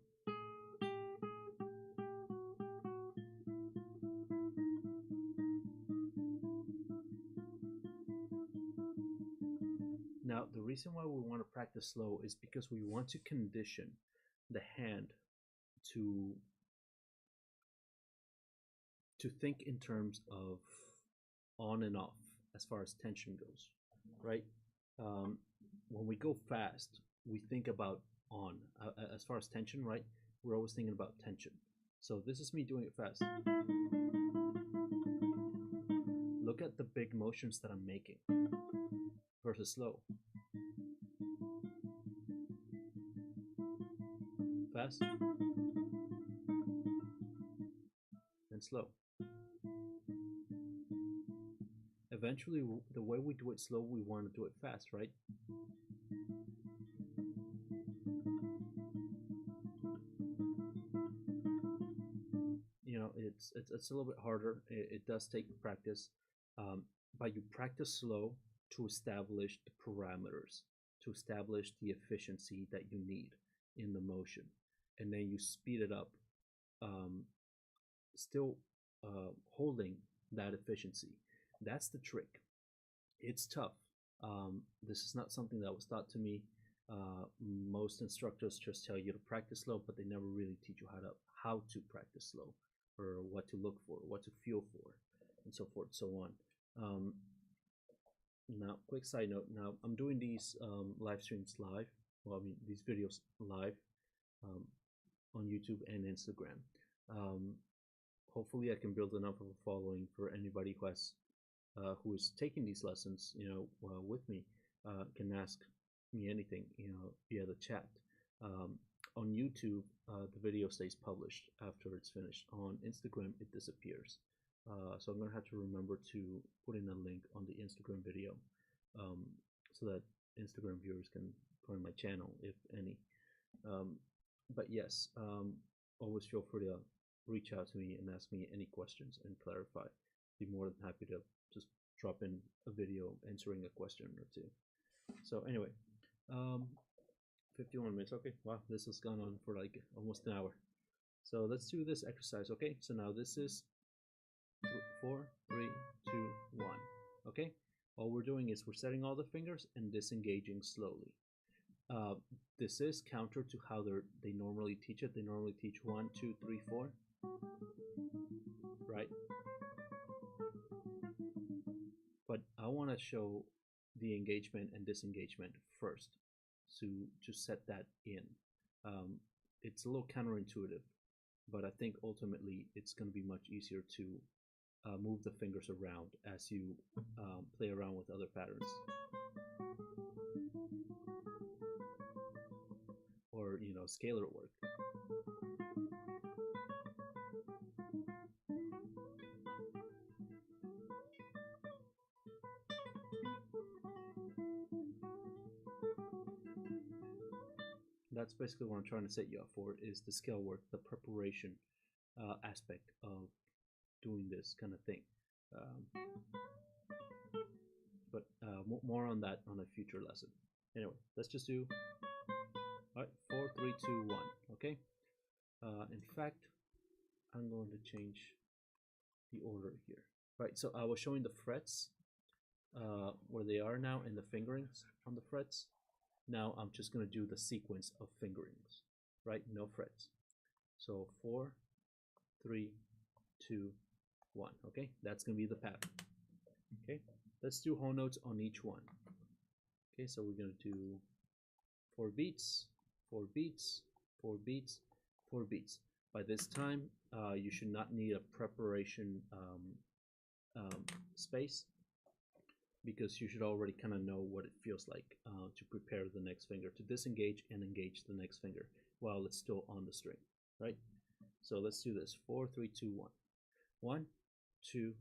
Now, the reason why we want to practice slow is because we want to condition the hand to think in terms of on and off as far as tension goes, right? When we go fast, we think about on. As far as tension, right? We're always thinking about tension. So this is me doing it fast. Look at the big motions that I'm making versus slow. Fast and slow. Eventually, the way we do it slow, we want to do it fast, right? You know, it's a little bit harder. It does take practice, But you practice slow to establish the parameters, to establish the efficiency that you need in the motion, and then you speed it up, um, still holding that efficiency. That's the trick. It's tough. This is not something that was taught to me. Most instructors just tell you to practice slow, but they never really teach you how to practice slow, or what to look for, what to feel for, and so forth, so on. Now, quick side note. Now, I'm doing these live streams live. Well, I mean, these videos live um, on YouTube and Instagram. Um, Hopefully, I can build enough of a following for anybody who is taking these lessons, with me, can ask me anything, via the chat. Um, on YouTube, the video stays published after it's finished. On Instagram, it disappears. So I'm gonna have to remember to put in a link on the Instagram video, um, so that Instagram viewers can find my channel, if any. Um, but yes, always feel free to reach out to me and ask me any questions and clarify. Be more than happy to just drop in a video answering a question or two. So anyway, um, 51 minutes. Okay, wow, this has gone on for like almost an hour. So let's do this exercise. Okay, so now this is 4, 3, 2, 1. Okay, all we're doing is we're setting all the fingers and disengaging slowly. This is counter to how they normally teach it. They normally teach 1, 2, 3, 4, right? But I want to show the engagement and disengagement first to set that in. It's a little counterintuitive, but I think ultimately it's going to be much easier to move the fingers around as you play around with other patterns, or scalar work. That's basically what I'm trying to set you up for, is the scale work, the preparation aspect of doing this kind of thing. But more on that on a future lesson. Anyway, let's just do, all right, 4, 3, 2, 1. Okay. In fact, I'm going to change the order here. Right. So I was showing the frets where they are now, and the fingerings on the frets. Now I'm just going to do the sequence of fingerings, right? No frets. So 4, 3, 2, 1. Okay, that's going to be the pattern. Okay, let's do whole notes on each one. Okay, so we're going to do 4 beats, 4 beats, 4 beats, 4 beats. By this time, you should not need a preparation space, because you should already kind of know what it feels like to prepare the next finger, to disengage and engage the next finger while it's still on the string, right? So let's do this. 4, 3, 2, 1. 1, 2,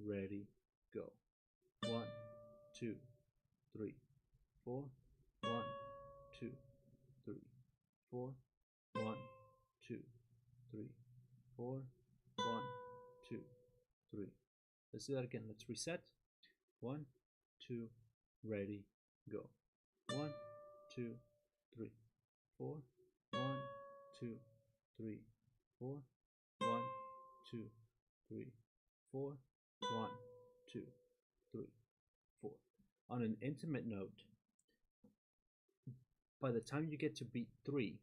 ready, go. 1, 2, 3, 4. 1, 2, 3, 4. 1, 2, 3, 4. 1, 2, 3. Let's do that again. Let's reset. 1, 2, ready, go. 1, 2, 3, 4. 1, 2, 3, 4. 1, 2, 3, 4. 1, 2, 3, 4. On an intimate note, by the time you get to beat 3,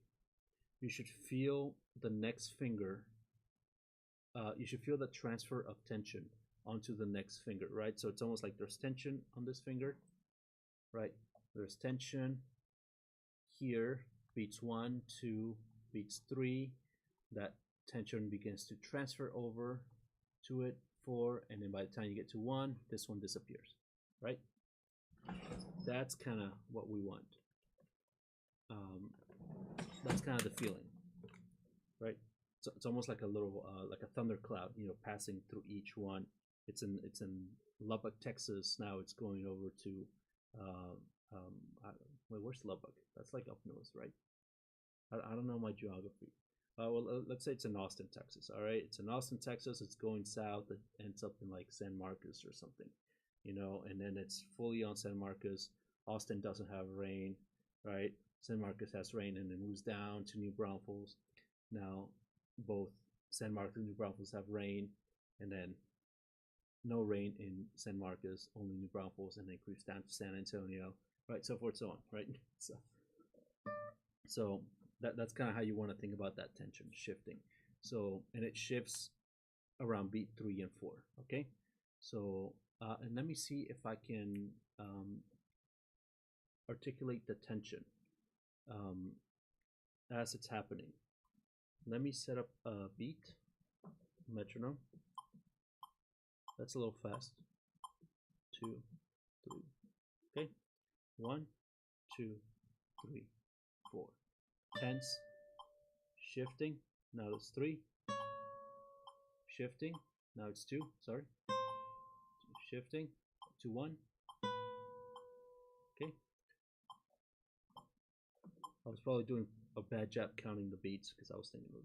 you should feel the next finger. You should feel the transfer of tension onto the next finger, right? So it's almost like there's tension on this finger, right? There's tension here. Beats 1, 2, beats 3. That tension begins to transfer over to it. 4, and then by the time you get to 1, this one disappears, right? That's kind of what we want. That's kind of the feeling, right? So it's almost like a little like a thundercloud, passing through each one. It's in Lubbock, Texas now. It's going over to wait, where's Lubbock? That's like up north, right? I don't know my geography. Well, let's say it's in Austin, Texas. All right, it's in Austin, Texas. It's going south. It ends up in like San Marcos or something, and then it's fully on San Marcos. Austin doesn't have rain, right? San Marcos has rain, and it moves down to New Braunfels. Now, both San Marcos and New Braunfels have rain, and then no rain in San Marcos, only New Braunfels, and then creeps down to San Antonio, right? So forth, so on, right? So that's kind of how you want to think about that tension shifting. So, and it shifts around beat 3 and 4. Okay, so and let me see if I can articulate the tension as it's happening. Let me set up a beat metronome. That's a little fast. 2, 3. Okay, 1, 2, 3, 4. Tense, shifting. Now it's 3. Shifting. Now it's 2. Sorry. Shifting to 1. Okay. I was probably doing a bad job counting the beats because I was thinking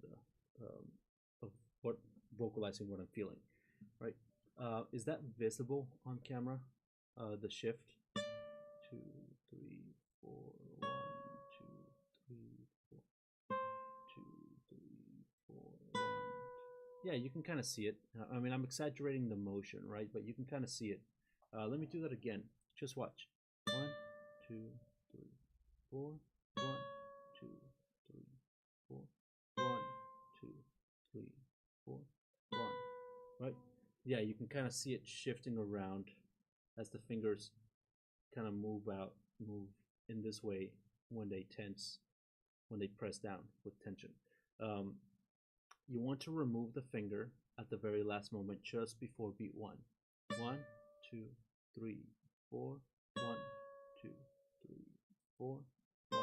of what vocalizing what I'm feeling. Right. Is that visible on camera? The shift. 2, 3, 4, 1, 2, 3, 4, 2, 3, 4, 1. Yeah, you can kind of see it. I mean, I'm exaggerating the motion, right? But you can kind of see it. Let me do that again. Just watch. 1, 2, 3, 4, 1, 2, 3, 4, 1, 2, 3, 4, 1. Right? Yeah, you can kind of see it shifting around as the fingers kind of move in this way when they tense, when they press down with tension. You want to remove the finger at the very last moment, just before beat 1. 1, 2, 3, 4, 1, 2, 3, 4, 1.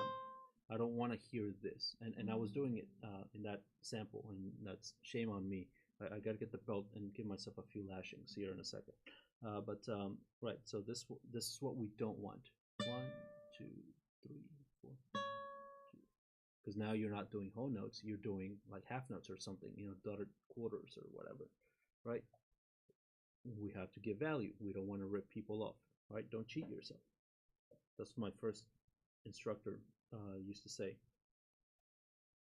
I don't want to hear this, and I was doing it in that sample, and that's shame on me. I got to get the belt and give myself a few lashings here in a second. Right, so this is what we don't want. 1, 2, 3, 4, 2. Because now you're not doing whole notes, you're doing like half notes or something, dotted quarters or whatever, right? We have to give value. We don't want to rip people off, right? Don't cheat yourself. That's what my first instructor used to say.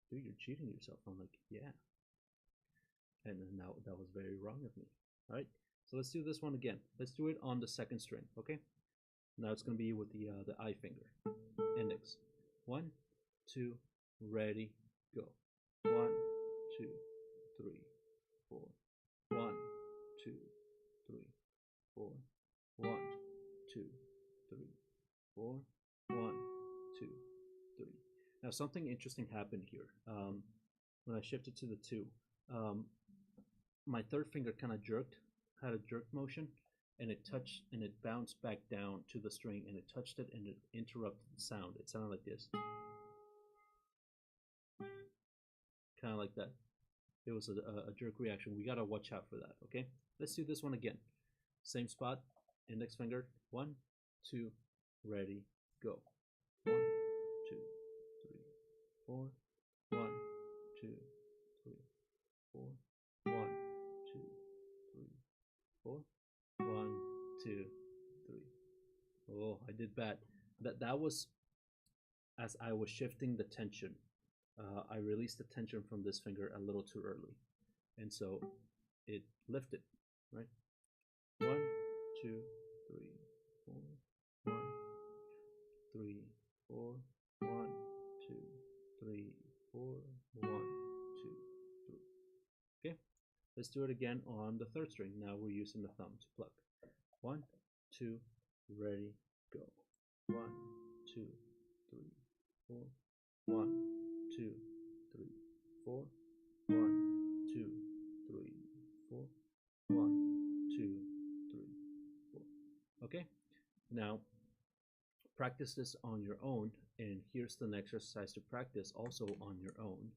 Dude, you're cheating yourself. I'm like, yeah. And now that was very wrong of me. All right, so let's do this one again. Let's do it on the second string. Okay, now it's going to be with the I finger, index. 1, 2, ready, go. 1, 2, 3, 4. 1, 2, 3, 4. 1, 2, 3, 4. 1, 2, 3. Now something interesting happened here. When I shifted to the 2. My third finger kind of had a jerk motion, and it touched and it bounced back down to the string, and it touched it and it interrupted the sound. It sounded like this, kind of like that. It was a jerk reaction. We gotta watch out for that. Okay, let's do this one again. Same spot, index finger. 1, 2, ready, go. 1, 2, 3, 4. 1, 2, 3, 4. 1, 2, 3, 4. 1, 2, 3. Oh, I did bad. That was as I was shifting the tension. I released the tension from this finger a little too early, and so it lifted. Right. 1, 2, 3, 4. 1, 3, 4. 1, 2, 3, 4. 1, 2, 3. Okay. Let's do it again on the third string. Now we're using the thumb to pluck. 1, 2, ready, go. 1, 2, 3, 4. 1, 2, 3, 4. 1, 2, 3, 4. 1, 2, 3, 4. Okay. Now practice this on your own, and here's an exercise to practice also on your own,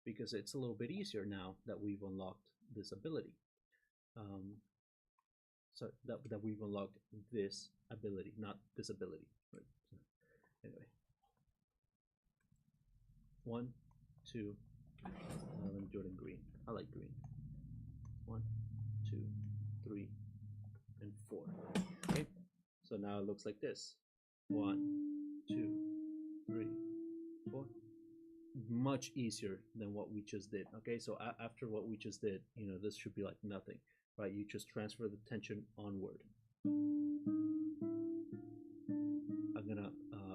because it's a little bit easier now that we've unlocked this ability. So that we've unlocked this ability, not this ability. Right. So anyway, 1, 2, Let me do it in green. I like green. 1, 2, 3, and 4. Okay, so now it looks like this. 1, 2, 3, 4. Much easier than what we just did. Okay, so after what we just did, you know, this should be like nothing, right? You just transfer the tension onward. I'm gonna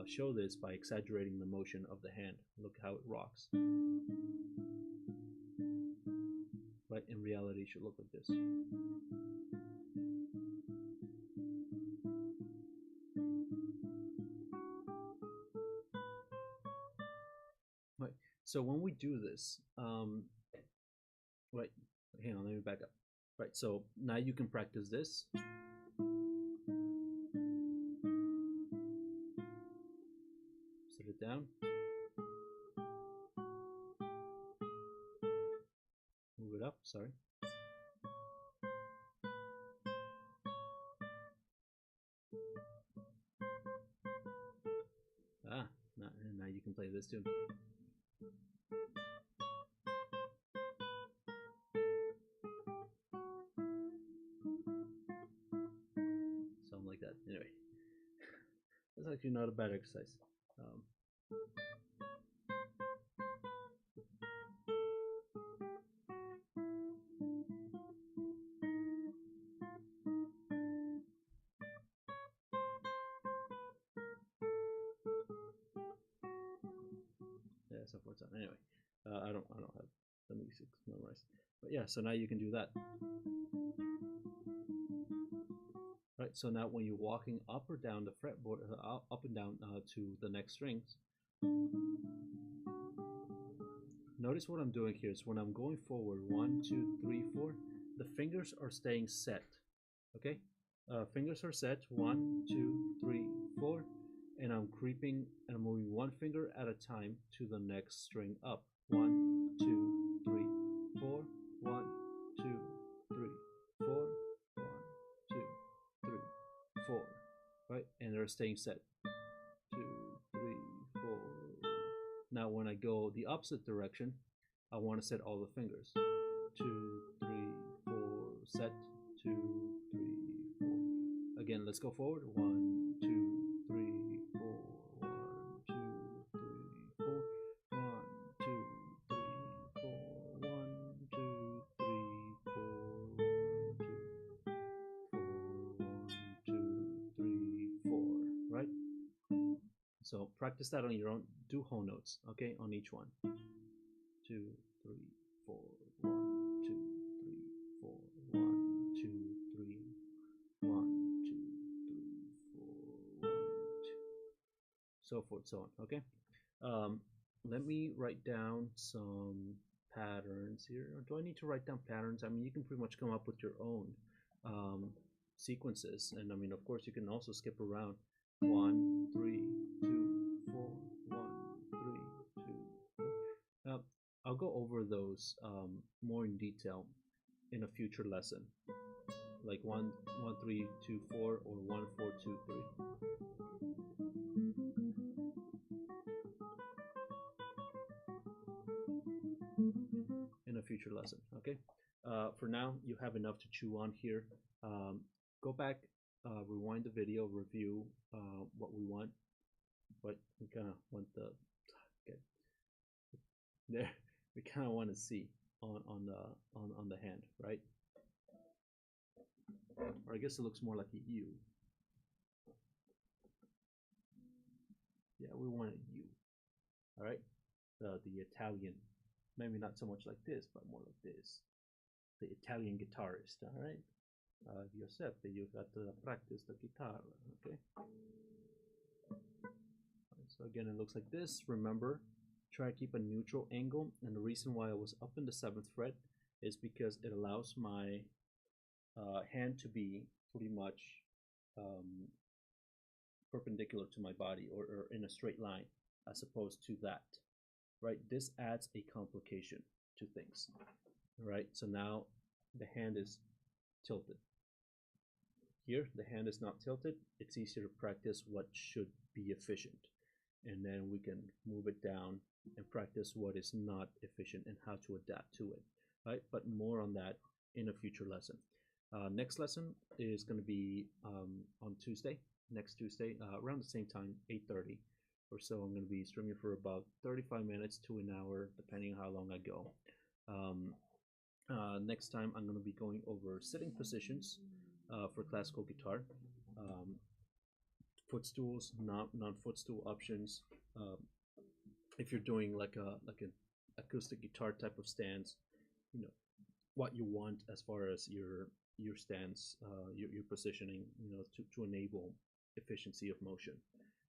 show this by exaggerating the motion of the hand. Look how it rocks. Right, in reality it should look like this. Right, so when we do this, right, hang on, let me back up. Right, so now you can practice this. Set it down. Move it up, sorry. Now you can play this tune. Something like that. Anyway, that's actually not a bad exercise. Yeah, so forth. So anyway, I don't have the music memorized, but yeah. So now you can do that. Right. So now when you're walking up or down the fretboard, up and down to the next strings, notice what I'm doing here is when I'm going forward, 1, 2, 3, 4, the fingers are staying set. Okay, fingers are set, 1, 2, 3, 4, and I'm creeping and I'm moving one finger at a time to the next string up. 1, 2, 3, 4, 1, 2, 3, 4, 1, 2, 3, 4, right? And they're staying set. 2, 3, 4. Now when I go the opposite direction, I want to set all the fingers. 2, 3, 4, set. 2, 3, 4. Again, let's go forward. 1, 2, 3, 4. 1, 2, 3, 4. 1, 2, 3, 4. 1, 2, 3, 4. 1, 2, 3, 4. Right? So practice that on your own. Do whole notes, okay, on each one. 2, 3, 4. 1, 2, 3, 4. 1, 2, 3. 1, 2, 3, 4. 1, 2. So forth, so on. Okay. Let me write down some patterns here. Or do I need to write down patterns? I mean, you can pretty much come up with your own sequences, and I mean, of course, you can also skip around. 1, 3, 2, 4. 1, 3, 2, 4. I'll go over those more in detail in a future lesson, like 1, 1, 3, 2, 4, or 1, 4, 2, 3. In a future lesson, okay? For now, you have enough to chew on here. Go back, rewind the video, review what we want. What we kind of want the okay. There, we kind of want to see on the hand, right? Or I guess it looks more like a U. Yeah, we want a U. All right, the Italian, maybe not so much like this, but more like this. The Italian guitarist. All right, Giuseppe, you got to practice the guitar. Okay. So again, it looks like this. Remember, try to keep a neutral angle, and the reason why I was up in the 7th fret is because it allows my hand to be pretty much perpendicular to my body, or in a straight line, as opposed to that, right? This adds a complication to things, right? So now the hand is tilted. Here, the hand is not tilted. It's easier to practice what should be efficient. and then we can move it down and practice what is not efficient and how to adapt to it, right? But more on that in a future lesson. Next lesson is going to be on Tuesday, next Tuesday, around the same time, 8:30 or so. I'm going to be streaming for about 35 minutes to an hour, depending on how long I go. Next time, I'm going to be going over sitting positions for classical guitar, footstools, non-footstool options. If you're doing like an acoustic guitar type of stance, you know what you want as far as your stance, your positioning, to enable efficiency of motion,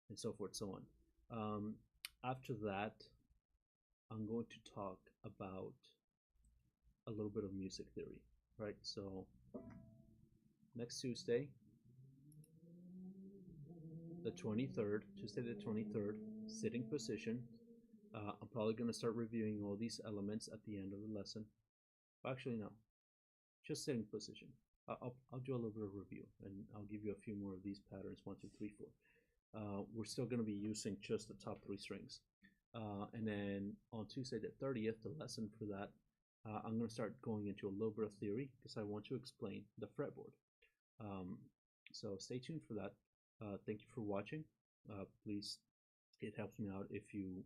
and so forth, so on. After that, I'm going to talk about a little bit of music theory, right? So next Tuesday, the 23rd, Tuesday the 23rd, sitting position. I'm probably going to start reviewing all these elements at the end of the lesson. Actually, no, just sitting position. I'll do a little bit of review, and I'll give you a few more of these patterns, 1, 2, 3, 4. We're still going to be using just the top 3 strings. And then on Tuesday the 30th, the lesson for that, I'm going to start going into a little bit of theory because I want to explain the fretboard. So stay tuned for that. Thank you for watching. Please, it helps me out if you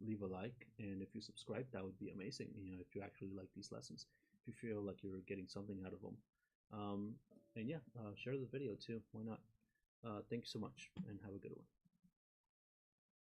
leave a like, and if you subscribe, that would be amazing. If you actually like these lessons, if you feel like you're getting something out of them. And yeah, share the video too. Why not? Thank you so much, and have a good one.